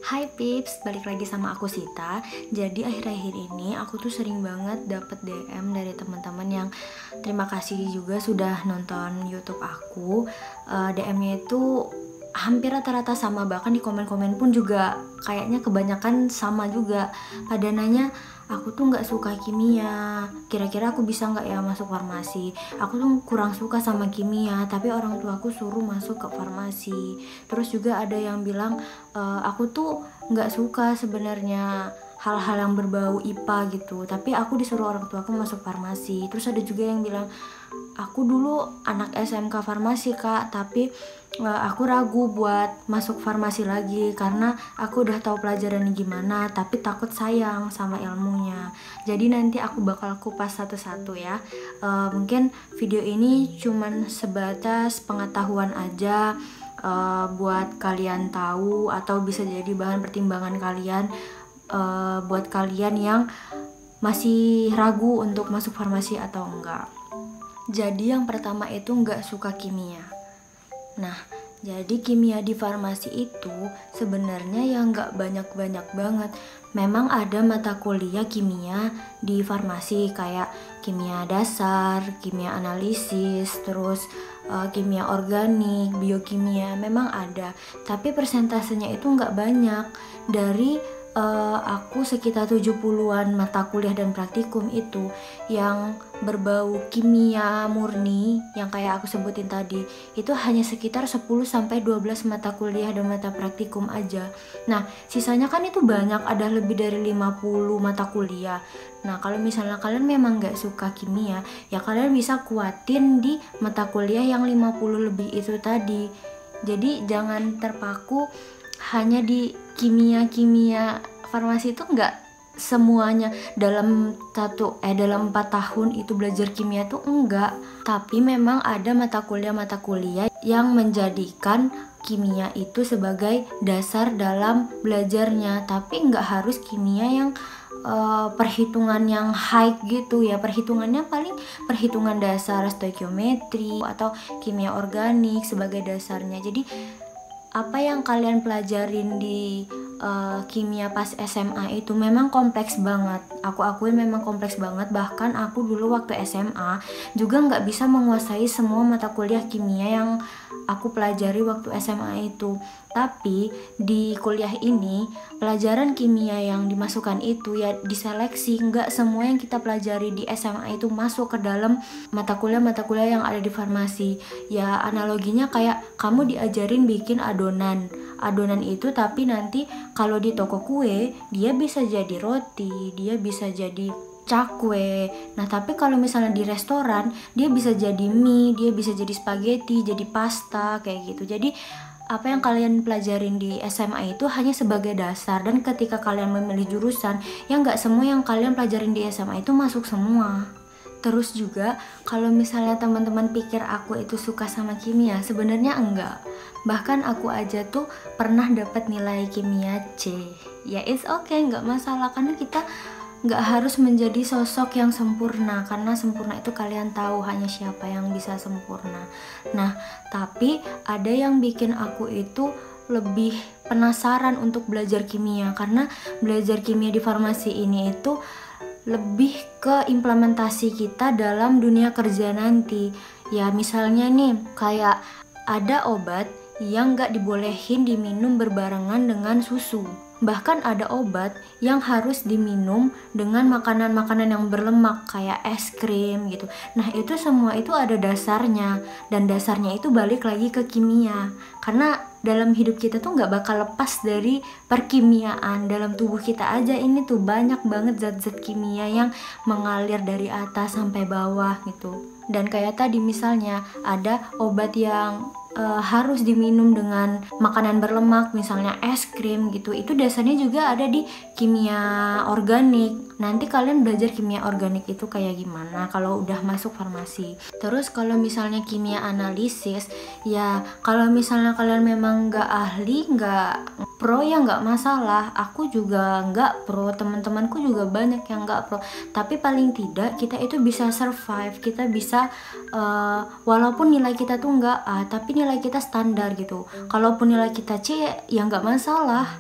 Hai Pips, balik lagi sama aku Sita. Jadi akhir-akhir ini aku tuh sering banget dapet DM dari teman-teman yang terima kasih juga sudah nonton YouTube aku. DM-nya itu hampir rata-rata sama, bahkan di komen-komen pun juga kayaknya kebanyakan sama juga. Pada nanya, aku tuh nggak suka kimia, kira-kira aku bisa nggak ya masuk farmasi. Aku tuh kurang suka sama kimia, tapi orang tua aku suruh masuk ke farmasi. Terus juga ada yang bilang, aku tuh nggak suka sebenarnya hal-hal yang berbau IPA gitu, tapi aku disuruh orang tua aku masuk farmasi. Terus ada juga yang bilang, aku dulu anak SMK farmasi kak, tapi aku ragu buat masuk farmasi lagi karena aku udah tahu pelajarannya gimana, tapi takut sayang sama ilmunya. Jadi nanti aku bakal kupas satu-satu ya. Mungkin video ini cuman sebatas pengetahuan aja, buat kalian tahu, atau bisa jadi bahan pertimbangan kalian, buat kalian yang masih ragu untuk masuk farmasi atau enggak. Jadi yang pertama itu nggak suka kimia. Nah, jadi kimia di farmasi itu sebenarnya yang nggak banyak-banyak banget. Memang ada mata kuliah kimia di farmasi kayak kimia dasar, kimia analisis, terus kimia organik, biokimia, memang ada. Tapi persentasenya itu nggak banyak. Dari aku sekitar 70-an mata kuliah dan praktikum itu yang berbau kimia murni yang kayak aku sebutin tadi, itu hanya sekitar 10-12 mata kuliah dan mata praktikum aja. Nah, sisanya kan itu banyak, ada lebih dari 50 mata kuliah. Nah, kalau misalnya kalian memang gak suka kimia, ya kalian bisa kuatin di mata kuliah yang 50 lebih itu tadi. Jadi jangan terpaku hanya di kimia farmasi. Itu enggak semuanya dalam 4 tahun itu belajar kimia tuh enggak, tapi memang ada mata kuliah yang menjadikan kimia itu sebagai dasar dalam belajarnya, tapi enggak harus kimia yang perhitungan yang high gitu ya. Perhitungannya paling perhitungan dasar stoikiometri atau kimia organik sebagai dasarnya. Jadi apa yang kalian pelajarin di kimia pas SMA itu memang kompleks banget. Aku akuin memang kompleks banget. Bahkan aku dulu waktu SMA juga nggak bisa menguasai semua mata kuliah kimia yang aku pelajari waktu SMA itu. Tapi di kuliah ini pelajaran kimia yang dimasukkan itu ya diseleksi. Nggak semua yang kita pelajari di SMA itu masuk ke dalam mata kuliah yang ada di farmasi. Ya analoginya kayak kamu diajarin bikin adonan itu, tapi nanti kalau di toko kue dia bisa jadi roti, dia bisa jadi cakwe. Nah, tapi kalau misalnya di restoran dia bisa jadi mie, dia bisa jadi spaghetti, jadi pasta kayak gitu. Jadi apa yang kalian pelajarin di SMA itu hanya sebagai dasar, dan ketika kalian memilih jurusan, ya nggak semua yang kalian pelajarin di SMA itu masuk semua. Terus juga kalau misalnya teman-teman pikir aku itu suka sama kimia, sebenarnya enggak. Bahkan aku aja tuh pernah dapat nilai kimia C. Ya it's okay, nggak masalah, karena kita nggak harus menjadi sosok yang sempurna, karena sempurna itu kalian tahu hanya siapa yang bisa sempurna. Nah, tapi ada yang bikin aku itu lebih penasaran untuk belajar kimia, karena belajar kimia di farmasi ini itu lebih ke implementasi kita dalam dunia kerja nanti. Ya misalnya nih, kayak ada obat yang nggak dibolehin diminum berbarengan dengan susu. Bahkan ada obat yang harus diminum dengan makanan-makanan yang berlemak kayak es krim gitu. Nah itu semua itu ada dasarnya, dan dasarnya itu balik lagi ke kimia. Karena dalam hidup kita tuh gak bakal lepas dari perkimiaan. Dalam tubuh kita aja ini tuh banyak banget zat-zat kimia yang mengalir dari atas sampai bawah gitu. Dan kayak tadi misalnya ada obat yang harus diminum dengan makanan berlemak, misalnya es krim gitu. Itu dasarnya juga ada di kimia organik. Nanti kalian belajar kimia organik itu kayak gimana kalau udah masuk farmasi. Terus kalau misalnya kimia analisis, ya kalau misalnya kalian memang nggak ahli, nggak pro, ya nggak masalah. Aku juga nggak pro, teman-temanku juga banyak yang nggak pro. Tapi paling tidak kita itu bisa survive, kita bisa walaupun nilai kita tuh nggak A, tapi nilai kita standar gitu. Kalaupun nilai kita C, ya nggak masalah.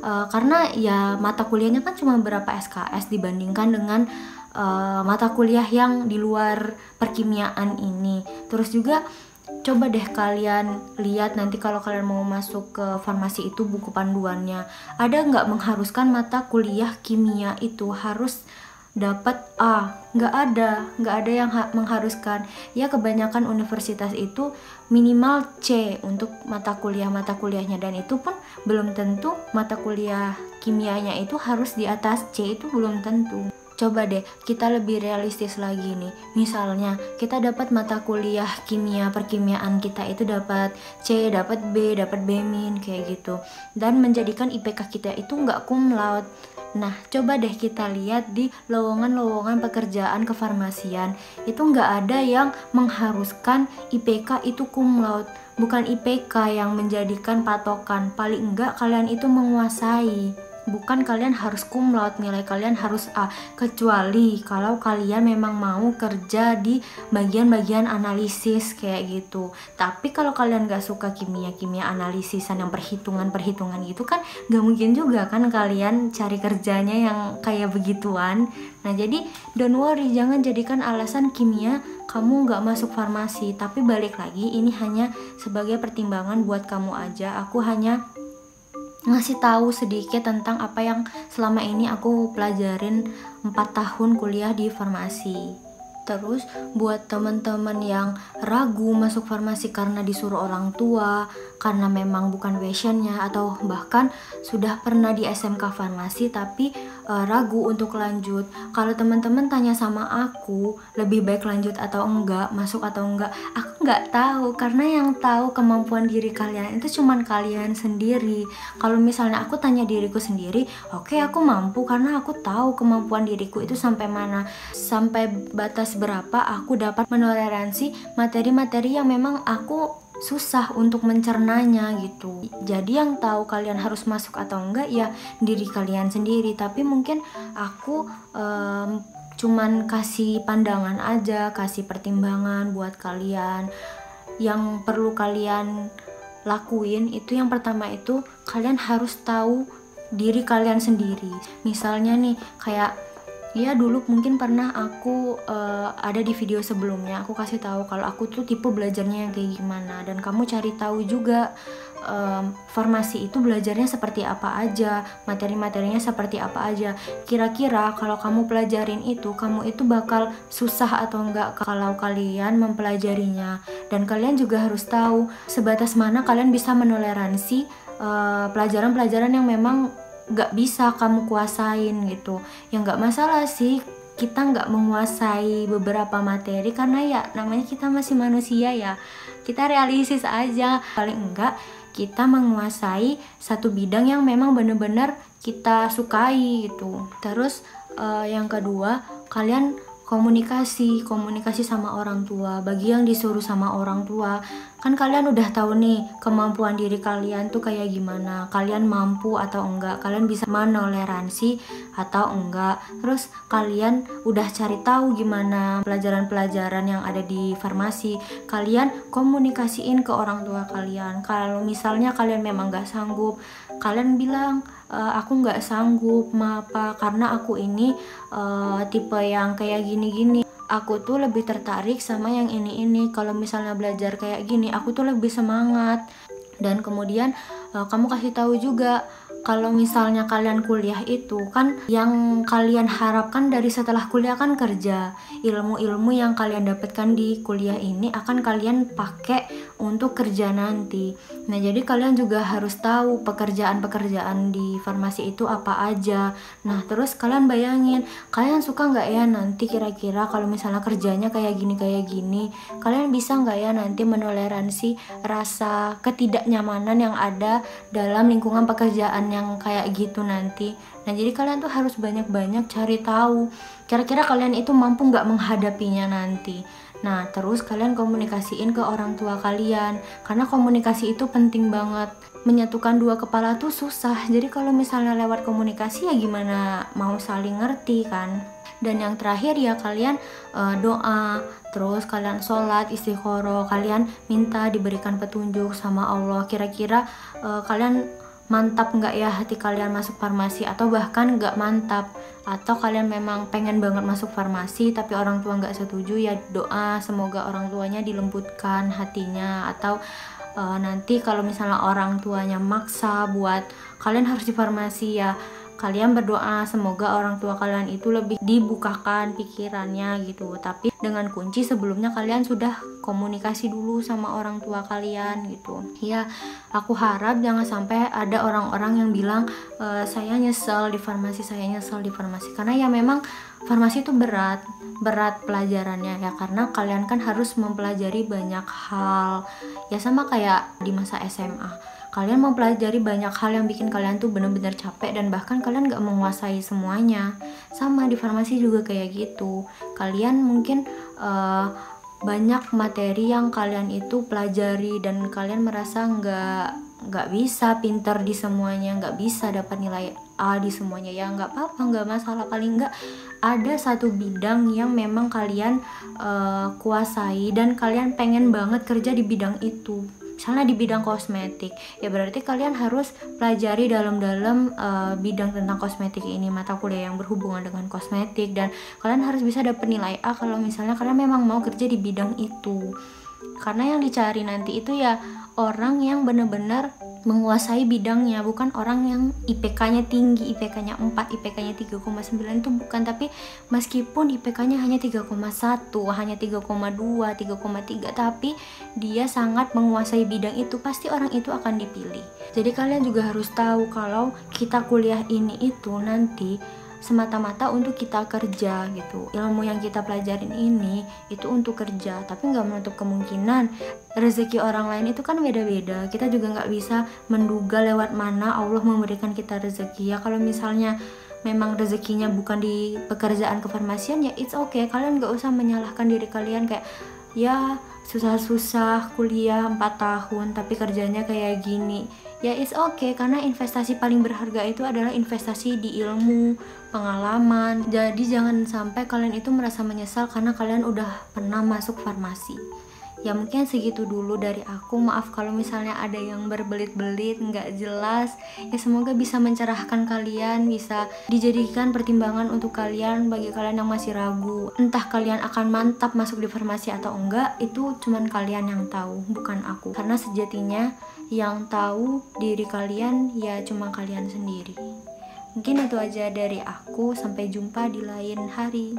karena ya mata kuliahnya kan cuma berapa SKS dibandingkan dengan mata kuliah yang di luar perkimiaan ini. Terus juga coba deh kalian lihat nanti kalau kalian mau masuk ke farmasi itu buku panduannya ada nggak mengharuskan mata kuliah kimia itu harus dapat A. Nggak ada yang mengharuskan. Ya kebanyakan universitas itu minimal C untuk mata kuliahnya, dan itu pun belum tentu mata kuliah kimianya itu harus di atas C, itu belum tentu. Coba deh kita lebih realistis lagi nih. Misalnya kita dapat mata kuliah kimia perkimiaan kita itu dapat C, dapat B, dapat B- kayak gitu. Dan menjadikan IPK kita itu nggak cum laude. Nah, coba deh kita lihat di lowongan-lowongan pekerjaan kefarmasian. Itu nggak ada yang mengharuskan IPK itu cum laude. Bukan IPK yang menjadikan patokan. Paling enggak kalian itu menguasai. Bukan kalian harus cum laude, nilai kalian harus A, kecuali kalau kalian memang mau kerja di bagian-bagian analisis kayak gitu. Tapi kalau kalian gak suka kimia analisisan yang perhitungan gitu kan gak mungkin juga kan kalian cari kerjanya yang kayak begituan. Nah jadi don't worry, jangan jadikan alasan kimia kamu gak masuk farmasi. Tapi balik lagi, ini hanya sebagai pertimbangan buat kamu aja. Aku hanya ngasih tahu sedikit tentang apa yang selama ini aku pelajarin 4 tahun kuliah di farmasi. Terus buat teman-teman yang ragu masuk farmasi karena disuruh orang tua, karena memang bukan passionnya, atau bahkan sudah pernah di SMK farmasi tapi ragu untuk lanjut. Kalau teman-teman tanya sama aku lebih baik lanjut atau enggak, masuk atau enggak, aku nggak tahu, karena yang tahu kemampuan diri kalian itu cuman kalian sendiri. Kalau misalnya aku tanya diriku sendiri, oke, aku mampu karena aku tahu kemampuan diriku itu sampai mana, sampai batas berapa aku dapat menoleransi materi-materi yang memang aku susah untuk mencernanya gitu. Jadi yang tahu kalian harus masuk atau enggak ya diri kalian sendiri. Tapi mungkin aku cuman kasih pandangan aja, kasih pertimbangan buat kalian. Yang perlu kalian lakuin itu yang pertama itu kalian harus tahu diri kalian sendiri. Misalnya nih kayak ya dulu mungkin pernah aku ada di video sebelumnya aku kasih tahu kalau aku tuh tipe belajarnya yang kayak gimana, dan kamu cari tahu juga farmasi itu belajarnya seperti apa aja, materi-materinya seperti apa aja. Kira-kira kalau kamu pelajarin itu, kamu itu bakal susah atau enggak kalau kalian mempelajarinya. Dan kalian juga harus tahu sebatas mana kalian bisa menoleransi pelajaran-pelajaran yang memang gak bisa kamu kuasain gitu. Ya gak masalah sih kita gak menguasai beberapa materi, karena ya namanya kita masih manusia ya, kita realistis aja. Paling enggak kita menguasai satu bidang yang memang bener-bener kita sukai gitu. Terus yang kedua, kalian komunikasi sama orang tua. Bagi yang disuruh sama orang tua, kan kalian udah tahu nih kemampuan diri kalian tuh kayak gimana, kalian mampu atau enggak, kalian bisa menoleransi atau enggak. Terus kalian udah cari tahu gimana pelajaran-pelajaran yang ada di farmasi, kalian komunikasiin ke orang tua kalian. Kalau misalnya kalian memang gak sanggup, kalian bilang aku nggak sanggup, maaf Pak, karena aku ini tipe yang kayak gini-gini. Aku tuh lebih tertarik sama yang ini. Kalau misalnya belajar kayak gini, aku tuh lebih semangat. Dan kemudian kamu kasih tahu juga kalau misalnya kalian kuliah itu kan yang kalian harapkan dari setelah kuliah kan kerja. Ilmu-ilmu yang kalian dapatkan di kuliah ini akan kalian pakai untuk kerja nanti. Nah, jadi kalian juga harus tahu pekerjaan-pekerjaan di farmasi itu apa aja. Nah, terus kalian bayangin, kalian suka nggak ya nanti kira-kira kalau misalnya kerjanya kayak gini, kalian bisa nggak ya nanti menoleransi rasa ketidaknyamanan yang ada dalam lingkungan pekerjaan yang kayak gitu nanti. Nah, jadi kalian tuh harus banyak-banyak cari tahu kira-kira kalian itu mampu nggak menghadapinya nanti. Nah, terus kalian komunikasiin ke orang tua kalian, karena komunikasi itu penting banget. Menyatukan dua kepala tuh susah, jadi kalau misalnya lewat komunikasi ya gimana mau saling ngerti kan. Dan yang terakhir ya kalian doa, terus kalian sholat istiqoroh, kalian minta diberikan petunjuk sama Allah. Kira-kira kalian mantap nggak ya hati kalian masuk farmasi, atau bahkan nggak mantap, atau kalian memang pengen banget masuk farmasi tapi orang tua nggak setuju, ya doa semoga orang tuanya dilembutkan hatinya. Atau nanti kalau misalnya orang tuanya maksa buat kalian harus di farmasi, ya kalian berdoa semoga orang tua kalian itu lebih dibukakan pikirannya gitu. Tapi dengan kunci sebelumnya kalian sudah komunikasi dulu sama orang tua kalian gitu. Ya, aku harap jangan sampai ada orang-orang yang bilang saya nyesel di farmasi, saya nyesel di farmasi. Karena ya memang farmasi itu berat pelajarannya ya, karena kalian kan harus mempelajari banyak hal. Ya sama kayak di masa SMA. Kalian mempelajari banyak hal yang bikin kalian tuh bener-bener capek dan bahkan kalian gak menguasai semuanya. Sama di farmasi juga kayak gitu. Kalian mungkin banyak materi yang kalian itu pelajari dan kalian merasa nggak bisa pinter di semuanya, nggak bisa dapat nilai A di semuanya. Ya nggak apa-apa, nggak masalah. Paling nggak ada satu bidang yang memang kalian kuasai dan kalian pengen banget kerja di bidang itu. Misalnya di bidang kosmetik, ya berarti kalian harus pelajari dalam-dalam bidang tentang kosmetik ini, mata kuliah yang berhubungan dengan kosmetik, dan kalian harus bisa dapat nilai A kalau misalnya kalian memang mau kerja di bidang itu. Karena yang dicari nanti itu ya orang yang benar-benar menguasai bidangnya, bukan orang yang IPK-nya tinggi, IPK-nya 4, IPK-nya 3,9 itu bukan. Tapi meskipun IPK-nya hanya 3,1, hanya 3,2, 3,3, tapi dia sangat menguasai bidang itu, pasti orang itu akan dipilih. Jadi kalian juga harus tahu kalau kita kuliah ini itu nanti semata-mata untuk kita kerja gitu. Ilmu yang kita pelajarin ini itu untuk kerja, tapi nggak menutup kemungkinan rezeki orang lain itu kan beda-beda. Kita juga nggak bisa menduga lewat mana Allah memberikan kita rezeki. Ya kalau misalnya memang rezekinya bukan di pekerjaan kefarmasian, ya it's okay. Kalian nggak usah menyalahkan diri kalian kayak ya susah-susah kuliah 4 tahun tapi kerjanya kayak gini. Ya it's okay, karena investasi paling berharga itu adalah investasi di ilmu, pengalaman. Jadi jangan sampai kalian itu merasa menyesal karena kalian udah pernah masuk farmasi. Ya mungkin segitu dulu dari aku. Maaf kalau misalnya ada yang berbelit-belit, nggak jelas. Ya semoga bisa mencerahkan kalian, bisa dijadikan pertimbangan untuk kalian bagi kalian yang masih ragu. Entah kalian akan mantap masuk di farmasi atau enggak, itu cuman kalian yang tahu, bukan aku. Karena sejatinya yang tahu diri kalian ya cuma kalian sendiri. Mungkin itu aja dari aku. Sampai jumpa di lain hari.